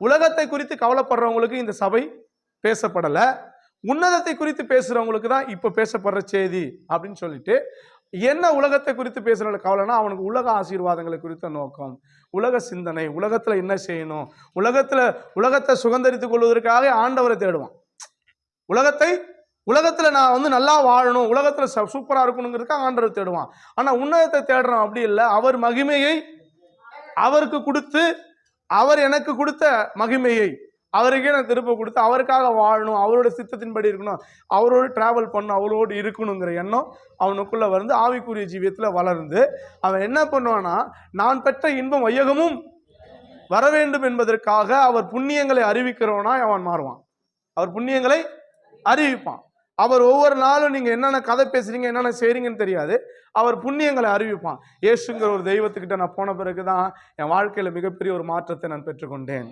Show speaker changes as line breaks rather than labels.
உலகத்தை குறித்து கவலைப்படுறவங்களுக்கு இந்த சபை பேசப்படலை. உன்னதத்தை குறித்து பேசுறவங்களுக்கு தான் இப்ப பேசப்படுற செய்தி அப்படின்னு சொல்லிட்டு, என்ன உலகத்தை குறித்து பேசுறவங்களுக்கு கவலைனா அவனுக்கு உலக ஆசீர்வாதங்களை குறித்த நோக்கம், உலக சிந்தனை, உலகத்துல என்ன செய்யணும், உலகத்தை சுதந்தரித்துக் கொள்வதற்காக ஆண்டவரை தேடுவான். உலகத்துல நான் நல்லா வாழணும், உலகத்துல சூப்பரா இருக்கணுங்கிறதுக்காக ஆண்டவரை தேடுவான். ஆனா உன்னதத்தை தேடுறோம் அப்படி இல்லை. அவர் மகிமையை அவருக்கு கொடுத்து, அவர் எனக்கு கொடுத்த மகிமையை அவருக்கே நான் திருப்ப கொடுத்து அவருக்காக வாழணும், அவரோட சித்தத்தின்படி இருக்கணும், அவரோடு டிராவல் பண்ணணும், அவரோடு இருக்கணுங்கிற எண்ணம் அவனுக்குள்ள வந்து ஆவிக்குரிய ஜீவியத்தில் வளர்ந்து அவன் என்ன பண்ணுவான்னா, நான் பெற்ற இன்பம் வையகமும் வர வேண்டும் என்பதற்காக அவர் புண்ணியங்களை அறிவிக்கிறவனா அவன் மாறுவான். அவர் புண்ணியங்களை அறிவிப்பான். அவர் ஒவ்வொரு நாளும் நீங்க என்னென்ன கதை பேசுறீங்க, என்னென்ன செய்றீங்கன்னு தெரியாது, அவர் புண்ணியங்களை அறிவிப்பான். இயேசுங்கிற ஒரு தெய்வத்துக்கிட்ட நான் போன பிறகுதான் என் வாழ்க்கையில மிகப்பெரிய ஒரு மாற்றத்தை நான் பெற்றுக்கொண்டேன்.